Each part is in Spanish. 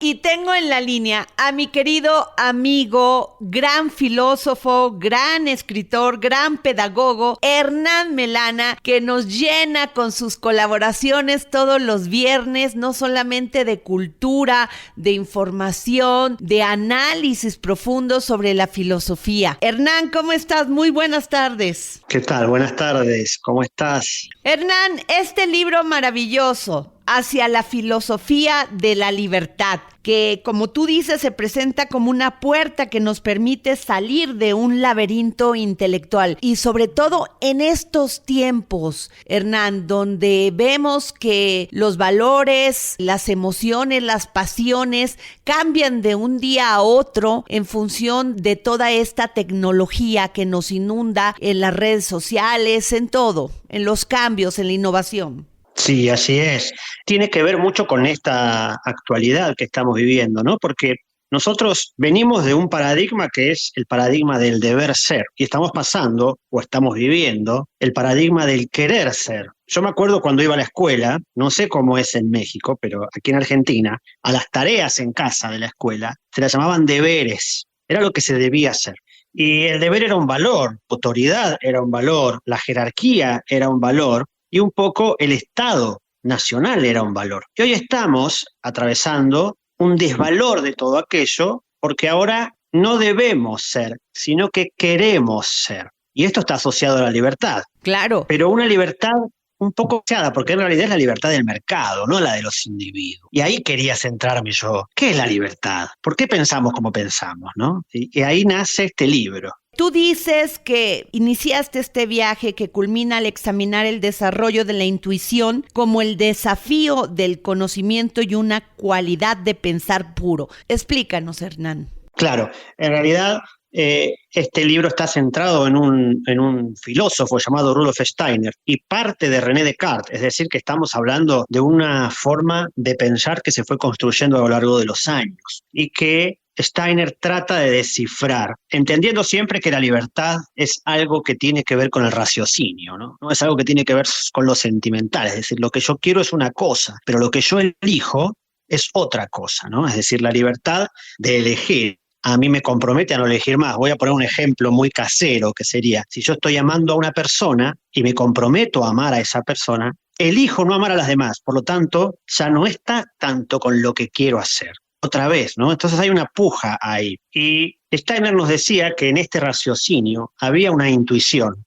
Y tengo en la línea a mi querido amigo, gran filósofo, gran escritor, gran pedagogo, Hernán Melana, que nos llena con sus colaboraciones todos los viernes, no solamente de cultura, de información, de análisis profundo sobre la filosofía. Hernán, ¿cómo estás? Muy buenas tardes. ¿Qué tal? Buenas tardes. ¿Cómo estás? Hernán, este libro maravilloso, Hacia la filosofía de la libertad, que como tú dices se presenta como una puerta que nos permite salir de un laberinto intelectual y sobre todo en estos tiempos, Hernán, donde vemos que los valores, las emociones, las pasiones cambian de un día a otro en función de toda esta tecnología que nos inunda en las redes sociales, en todo, en los cambios, en la innovación. Sí, así es. Tiene que ver mucho con esta actualidad que estamos viviendo, ¿no? Porque nosotros venimos de un paradigma que es el paradigma del deber ser y estamos pasando o estamos viviendo el paradigma del querer ser. Yo me acuerdo cuando iba a la escuela, no sé cómo es en México, pero aquí en Argentina, a las tareas en casa de la escuela se las llamaban deberes. Era lo que se debía hacer. Y el deber era un valor, autoridad era un valor, la jerarquía era un valor, y un poco el Estado nacional era un valor. Y hoy estamos atravesando un desvalor de todo aquello porque ahora no debemos ser, sino que queremos ser. Y esto está asociado a la libertad. Claro. Pero una libertad un poco creada, porque en realidad es la libertad del mercado, no la de los individuos. Y ahí quería centrarme yo. ¿Qué es la libertad? ¿Por qué pensamos como pensamos, no? Y ahí nace este libro. Tú dices que iniciaste este viaje que culmina al examinar el desarrollo de la intuición como el desafío del conocimiento y una cualidad de pensar puro. Explícanos, Hernán. Claro, en realidad este libro está centrado en un filósofo llamado Rudolf Steiner y parte de René Descartes, es decir, que estamos hablando de una forma de pensar que se fue construyendo a lo largo de los años y que Steiner trata de descifrar, entendiendo siempre que la libertad es algo que tiene que ver con el raciocinio, ¿no? No es algo que tiene que ver con lo sentimental, es decir, lo que yo quiero es una cosa, pero lo que yo elijo es otra cosa, ¿no? Es decir, la libertad de elegir. A mí me compromete a no elegir más. Voy a poner un ejemplo muy casero que sería, si yo estoy amando a una persona y me comprometo a amar a esa persona, elijo no amar a las demás, por lo tanto, ya no está tanto con lo que quiero hacer. Otra vez, ¿no? Entonces hay una puja ahí. Y Steiner nos decía que en este raciocinio había una intuición,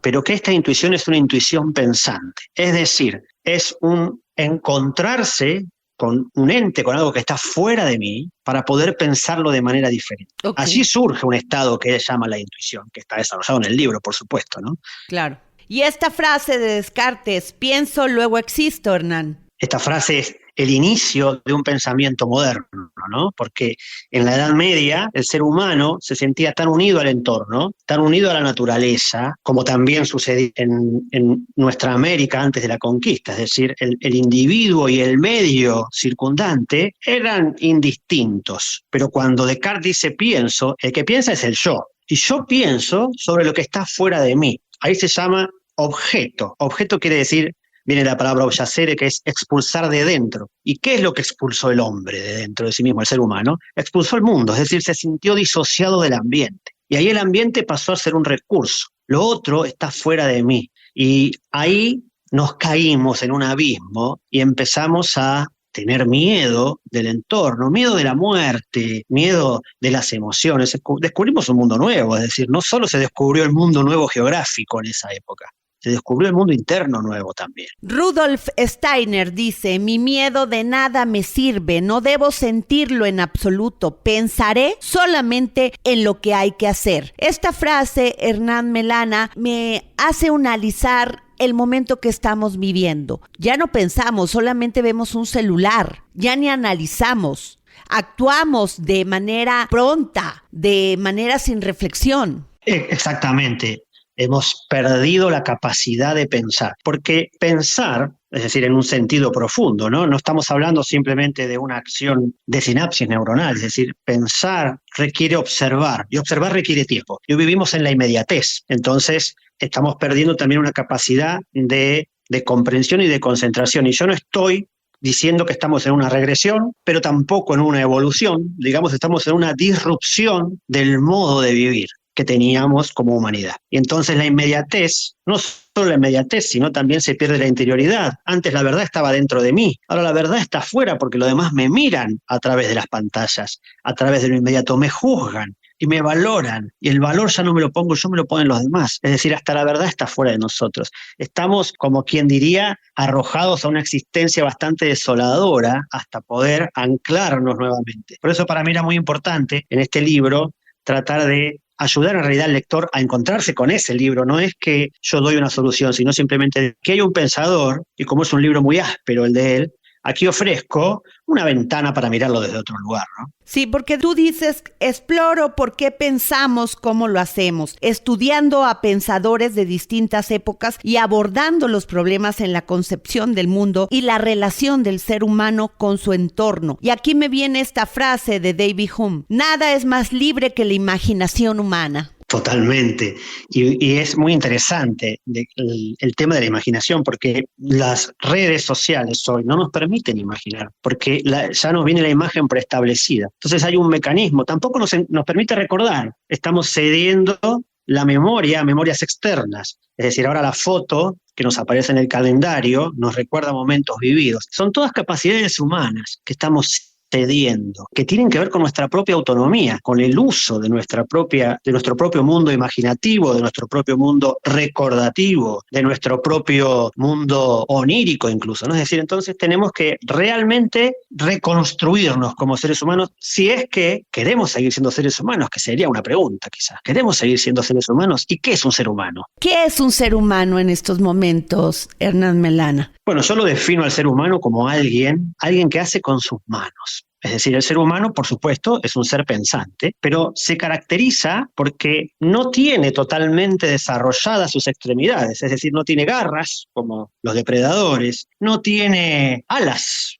pero que esta intuición es una intuición pensante. Es decir, es un encontrarse con un ente, con algo que está fuera de mí, para poder pensarlo de manera diferente. Okay. Allí surge un estado que él llama la intuición, que está desarrollado en el libro, por supuesto, ¿no? Claro. Y esta frase de Descartes, pienso, luego existo, Hernán. Esta frase es el inicio de un pensamiento moderno, ¿no? Porque en la Edad Media el ser humano se sentía tan unido al entorno, tan unido a la naturaleza, como también sucedía en nuestra América antes de la conquista, es decir, el individuo y el medio circundante eran indistintos. Pero cuando Descartes dice pienso, el que piensa es el yo, y yo pienso sobre lo que está fuera de mí. Ahí se llama objeto. Objeto quiere decir, viene la palabra obyacere, que es expulsar de dentro. ¿Y qué es lo que expulsó el hombre de dentro de sí mismo, el ser humano? Expulsó el mundo, es decir, se sintió disociado del ambiente. Y ahí el ambiente pasó a ser un recurso. Lo otro está fuera de mí. Y ahí nos caímos en un abismo y empezamos a tener miedo del entorno, miedo de la muerte, miedo de las emociones. Descubrimos un mundo nuevo, es decir, no solo se descubrió el mundo nuevo geográfico en esa época, se descubrió el mundo interno nuevo también. Rudolf Steiner dice, mi miedo de nada me sirve, no debo sentirlo en absoluto, pensaré solamente en lo que hay que hacer. Esta frase, Hernán Melana, me hace analizar el momento que estamos viviendo. Ya no pensamos, solamente vemos un celular, ya ni analizamos, actuamos de manera pronta, de manera sin reflexión. Exactamente. Hemos perdido la capacidad de pensar, porque pensar, es decir, en un sentido profundo, ¿no? No estamos hablando simplemente de una acción de sinapsis neuronal, es decir, pensar requiere observar, y observar requiere tiempo. Y hoy vivimos en la inmediatez, entonces estamos perdiendo también una capacidad de comprensión y de concentración, y yo no estoy diciendo que estamos en una regresión, pero tampoco en una evolución. Digamos, estamos en una disrupción del modo de vivir que teníamos como humanidad. Y entonces la inmediatez, no solo la inmediatez, sino también se pierde la interioridad. Antes la verdad estaba dentro de mí, ahora la verdad está afuera porque los demás me miran a través de las pantallas, a través de lo inmediato, me juzgan y me valoran, y el valor ya no me lo pongo yo, me lo ponen los demás. Es decir, hasta la verdad está fuera de nosotros. Estamos, como quien diría, arrojados a una existencia bastante desoladora hasta poder anclarnos nuevamente. Por eso para mí era muy importante en este libro tratar de ayudar en realidad al lector a encontrarse con ese libro. No es que yo doy una solución, sino simplemente que hay un pensador, y como es un libro muy áspero el de él, aquí ofrezco una ventana para mirarlo desde otro lugar, ¿no? Sí, porque tú dices, exploro por qué pensamos como lo hacemos, estudiando a pensadores de distintas épocas y abordando los problemas en la concepción del mundo y la relación del ser humano con su entorno. Y aquí me viene esta frase de David Hume: nada es más libre que la imaginación humana. Totalmente. Y es muy interesante el tema de la imaginación, porque las redes sociales hoy no nos permiten imaginar, porque ya nos viene la imagen preestablecida. Entonces hay un mecanismo, tampoco nos permite recordar. Estamos cediendo la memoria a memorias externas. Es decir, ahora la foto que nos aparece en el calendario nos recuerda momentos vividos. Son todas capacidades humanas que estamos cediendo, que tienen que ver con nuestra propia autonomía, con el uso de nuestro propio mundo imaginativo, de nuestro propio mundo recordativo, de nuestro propio mundo onírico incluso, ¿no? Es decir, entonces tenemos que realmente reconstruirnos como seres humanos, si es que queremos seguir siendo seres humanos, que sería una pregunta quizás. ¿Queremos seguir siendo seres humanos? ¿Y qué es un ser humano? ¿Qué es un ser humano en estos momentos, Hernán Melana? Bueno, yo lo defino al ser humano como alguien que hace con sus manos. Es decir, el ser humano, por supuesto, es un ser pensante, pero se caracteriza porque no tiene totalmente desarrolladas sus extremidades, es decir, no tiene garras como los depredadores, no tiene alas,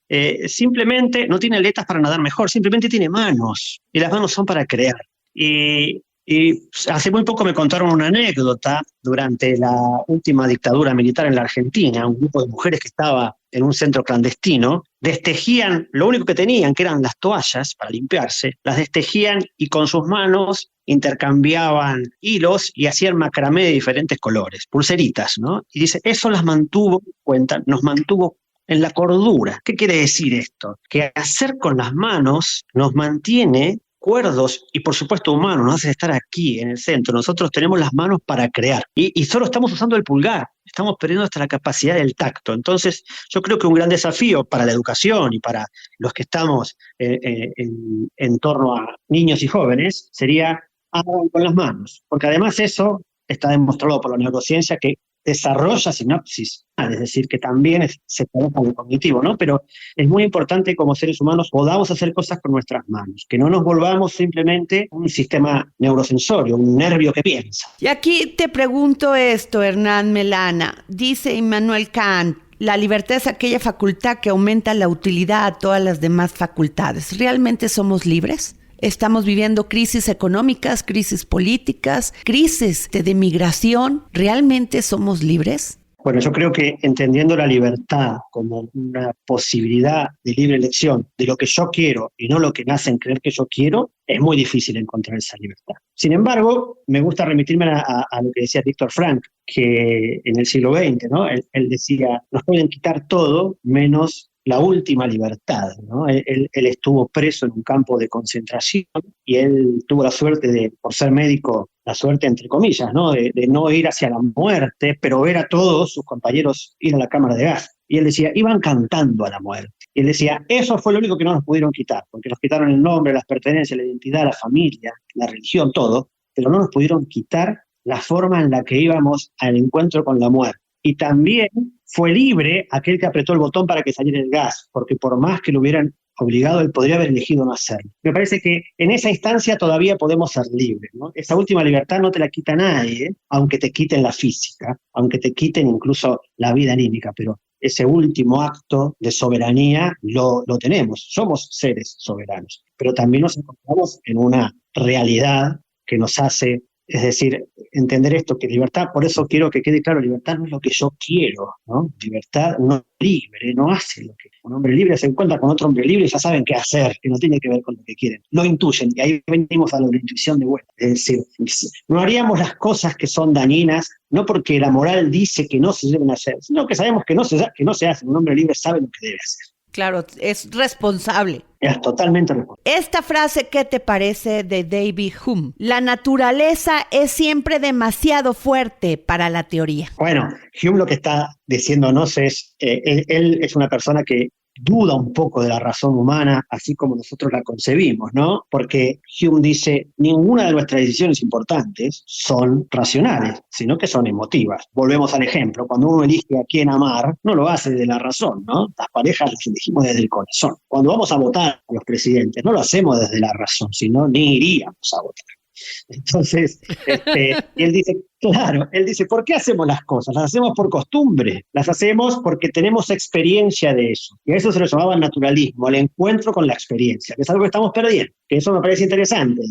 simplemente no tiene aletas para nadar mejor, simplemente tiene manos, y las manos son para crear. Y hace muy poco me contaron una anécdota durante la última dictadura militar en la Argentina. Un grupo de mujeres que estaba en un centro clandestino destejían lo único que tenían, que eran las toallas para limpiarse, las destejían y con sus manos intercambiaban hilos y hacían macramé de diferentes colores, pulseritas, ¿no? Y dice, eso nos mantuvo en la cordura. ¿Qué quiere decir esto? Que hacer con las manos nos mantiene cuerdos y por supuesto humanos, nos hace estar aquí en el centro. Nosotros tenemos las manos para crear y solo estamos usando el pulgar, estamos perdiendo hasta la capacidad del tacto. Entonces yo creo que un gran desafío para la educación y para los que estamos en torno a niños y jóvenes sería hagan con las manos, porque además eso está demostrado por la neurociencia que desarrolla sinapsis, es decir, que también se trabaja en lo cognitivo, ¿no? Pero es muy importante como seres humanos podamos hacer cosas con nuestras manos, que no nos volvamos simplemente un sistema neurosensorio, un nervio que piensa. Y aquí te pregunto esto, Hernán Melana. Dice Immanuel Kant, la libertad es aquella facultad que aumenta la utilidad a todas las demás facultades. ¿Realmente somos libres? Estamos viviendo crisis económicas, crisis políticas, crisis de migración. ¿Realmente somos libres? Bueno, yo creo que entendiendo la libertad como una posibilidad de libre elección de lo que yo quiero y no lo que me hacen creer que yo quiero, es muy difícil encontrar esa libertad. Sin embargo, me gusta remitirme a lo que decía Viktor Frankl, que en el siglo XX, ¿no? Él decía, nos pueden quitar todo menos la última libertad, ¿no? Él estuvo preso en un campo de concentración y él tuvo la suerte por ser médico, la suerte entre comillas, ¿no? De no ir hacia la muerte, pero ver a todos sus compañeros ir a la cámara de gas. Y él decía, iban cantando a la muerte. Y él decía, eso fue lo único que no nos pudieron quitar, porque nos quitaron el nombre, las pertenencias, la identidad, la familia, la religión, todo, pero no nos pudieron quitar la forma en la que íbamos al encuentro con la muerte. Y también fue libre aquel que apretó el botón para que saliera el gas, porque por más que lo hubieran obligado, él podría haber elegido no hacerlo. Me parece que en esa instancia todavía podemos ser libres, ¿no? Esa última libertad no te la quita nadie, aunque te quiten la física, aunque te quiten incluso la vida anímica, pero ese último acto de soberanía lo tenemos. Somos seres soberanos, pero también nos encontramos en una realidad que nos hace Es decir, entender esto, que libertad, por eso quiero que quede claro, libertad no es lo que yo quiero, ¿no? Libertad, un hombre libre no hace lo que... Un hombre libre se encuentra con otro hombre libre y ya saben qué hacer, que no tiene que ver con lo que quieren. Lo intuyen, y ahí venimos a la intuición de vuelta. Es decir, no haríamos las cosas que son dañinas, no porque la moral dice que no se deben hacer, sino que sabemos que no se hacen. Un hombre libre sabe lo que debe hacer. Claro, es responsable. Es totalmente responsable. Esta frase, ¿qué te parece de David Hume? La naturaleza es siempre demasiado fuerte para la teoría. Bueno, Hume lo que está diciéndonos es, él es una persona que duda un poco de la razón humana, así como nosotros la concebimos, ¿no? Porque Hume dice, ninguna de nuestras decisiones importantes son racionales, sino que son emotivas. Volvemos al ejemplo, cuando uno elige a quién amar, no lo hace de la razón, ¿no? Las parejas las elegimos desde el corazón. Cuando vamos a votar a los presidentes, no lo hacemos desde la razón, sino ni iríamos a votar. Entonces, y él dice, claro, él dice, ¿por qué hacemos las cosas? Las hacemos por costumbre, las hacemos porque tenemos experiencia de eso. Y a eso se lo llamaba naturalismo, el encuentro con la experiencia, que es algo que estamos perdiendo, que eso me parece interesante,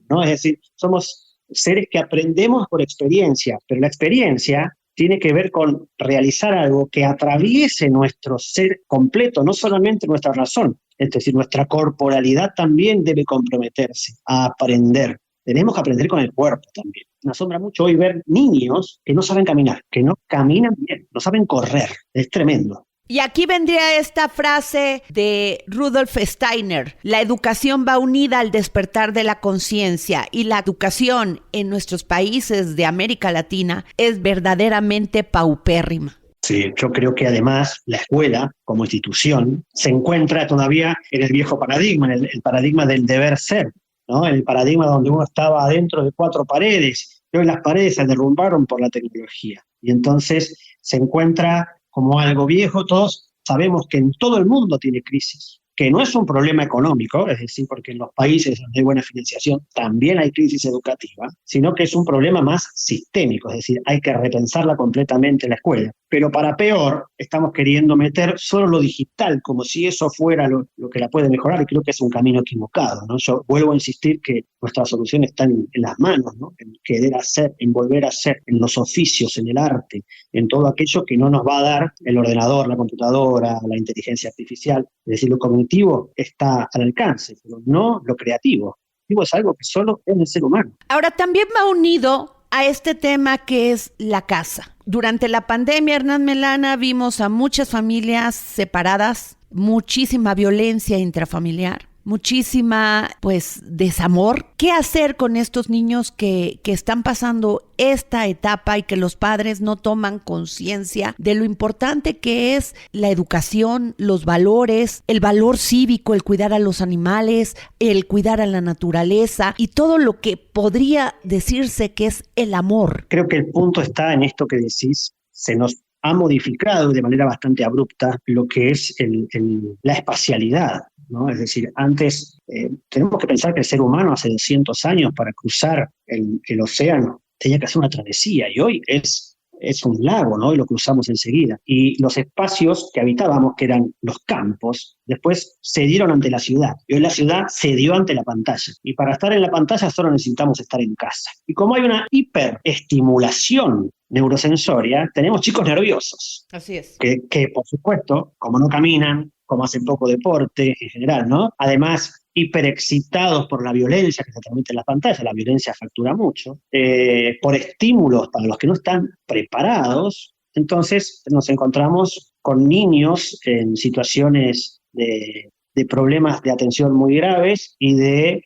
¿no? Es decir, somos seres que aprendemos por experiencia, pero la experiencia tiene que ver con realizar algo que atraviese nuestro ser completo, no solamente nuestra razón. Es decir, nuestra corporalidad también debe comprometerse a aprender. Tenemos que aprender con el cuerpo también. Me asombra mucho hoy ver niños que no saben caminar, que no caminan bien, no saben correr. Es tremendo. Y aquí vendría esta frase de Rudolf Steiner: la educación va unida al despertar de la conciencia, y la educación en nuestros países de América Latina es verdaderamente paupérrima. Sí, yo creo que además la escuela como institución se encuentra todavía en el viejo paradigma, en el paradigma del deber ser, ¿no? El paradigma donde uno estaba adentro de 4 paredes, y hoy las paredes se derrumbaron por la tecnología. Y entonces se encuentra como algo viejo. Todos sabemos que en todo el mundo tiene crisis, que no es un problema económico, es decir, porque en los países donde hay buena financiación también hay crisis educativa, sino que es un problema más sistémico, es decir, hay que repensarla completamente la escuela. Pero para peor, estamos queriendo meter solo lo digital, como si eso fuera lo que la puede mejorar, y creo que es un camino equivocado, ¿no? Yo vuelvo a insistir que nuestra solución está en las manos, ¿no? En querer hacer, en volver a hacer, en los oficios, en el arte, en todo aquello que no nos va a dar el ordenador, la computadora, la inteligencia artificial. Es decir, lo cognitivo está al alcance, pero no lo creativo. Lo creativo es algo que solo es el ser humano. Ahora, también va unido a este tema que es la casa. Durante la pandemia, Hernán Melana, vimos a muchas familias separadas, muchísima violencia intrafamiliar, muchísima, desamor. ¿Qué hacer con estos niños que están pasando esta etapa y que los padres no toman conciencia de lo importante que es la educación, los valores, el valor cívico, el cuidar a los animales, el cuidar a la naturaleza y todo lo que podría decirse que es el amor? Creo que el punto está en esto que decís. Se nos ha modificado de manera bastante abrupta lo que es la espacialidad, ¿no? Es decir, antes tenemos que pensar que el ser humano hace 200 años para cruzar el océano tenía que hacer una travesía, y hoy es un lago, ¿no? Y lo cruzamos enseguida. Y los espacios que habitábamos, que eran los campos, después cedieron ante la ciudad. Y hoy la ciudad cedió ante la pantalla. Y para estar en la pantalla solo necesitamos estar en casa. Y como hay una hiperestimulación neurosensoria, tenemos chicos nerviosos. Así es. Que por supuesto, como no caminan, como hacen poco deporte en general, ¿no? Además, hiperexcitados por la violencia que se transmite en la pantalla, la violencia factura mucho, por estímulos para los que no están preparados. Entonces nos encontramos con niños en situaciones de problemas de atención muy graves y de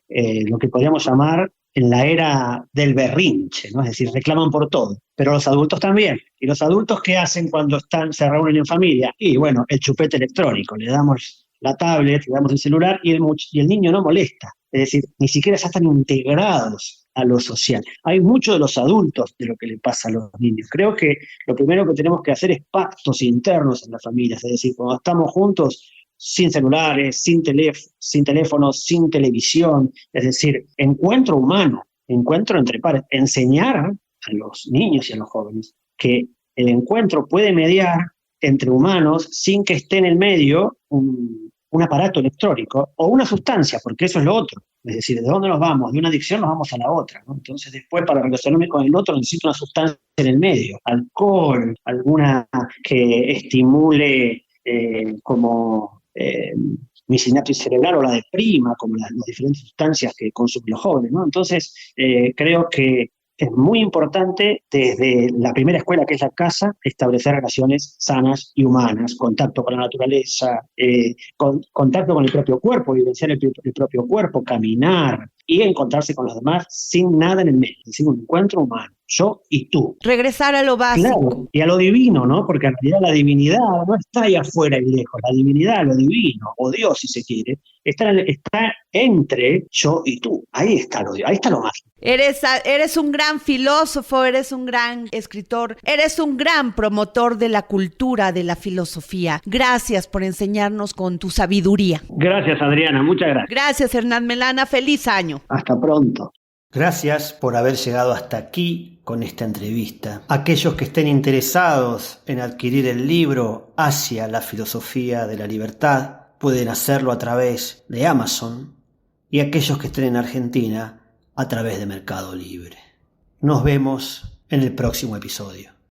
lo que podríamos llamar en la era del berrinche, ¿no? Es decir, reclaman por todo, pero los adultos también. ¿Y los adultos qué hacen cuando se reúnen en familia? Y bueno, el chupete electrónico, le damos la tablet, le damos el celular y el niño no molesta. Es decir, ni siquiera ya están integrados a lo social. Hay mucho de los adultos de lo que le pasa a los niños. Creo que lo primero que tenemos que hacer es pactos internos en las familias, es decir, cuando estamos juntos, sin celulares, sin teléfonos, sin televisión, es decir, encuentro humano, encuentro entre pares, enseñar a los niños y a los jóvenes que el encuentro puede mediar entre humanos sin que esté en el medio un aparato electrónico o una sustancia, porque eso es lo otro. Es decir, ¿de dónde nos vamos? De una adicción nos vamos a la otra, ¿no? Entonces después para relacionarme con el otro necesito una sustancia en el medio, alcohol, alguna que estimule mi sinapsis cerebral o la deprima, como las diferentes sustancias que consumen los jóvenes, ¿no? Entonces creo que es muy importante desde la primera escuela, que es la casa, establecer relaciones sanas y humanas, contacto con la naturaleza, contacto con el propio cuerpo, vivenciar el propio cuerpo, caminar y encontrarse con los demás sin nada en el medio, es decir, un encuentro humano, yo y tú. Regresar a lo básico. Claro, y a lo divino, ¿no? Porque en realidad la divinidad no está ahí afuera y lejos, la divinidad, lo divino, o Dios si se quiere, está entre yo y tú. Ahí está lo mágico. Eres un gran filósofo, eres un gran escritor, eres un gran promotor de la cultura, de la filosofía. Gracias por enseñarnos con tu sabiduría. Gracias, Adriana, muchas gracias. Gracias, Hernán Melana, feliz año. Hasta pronto. Gracias por haber llegado hasta aquí con esta entrevista. Aquellos que estén interesados en adquirir el libro Hacia la filosofía de la libertad pueden hacerlo a través de Amazon, y aquellos que estén en Argentina a través de Mercado Libre. Nos vemos en el próximo episodio.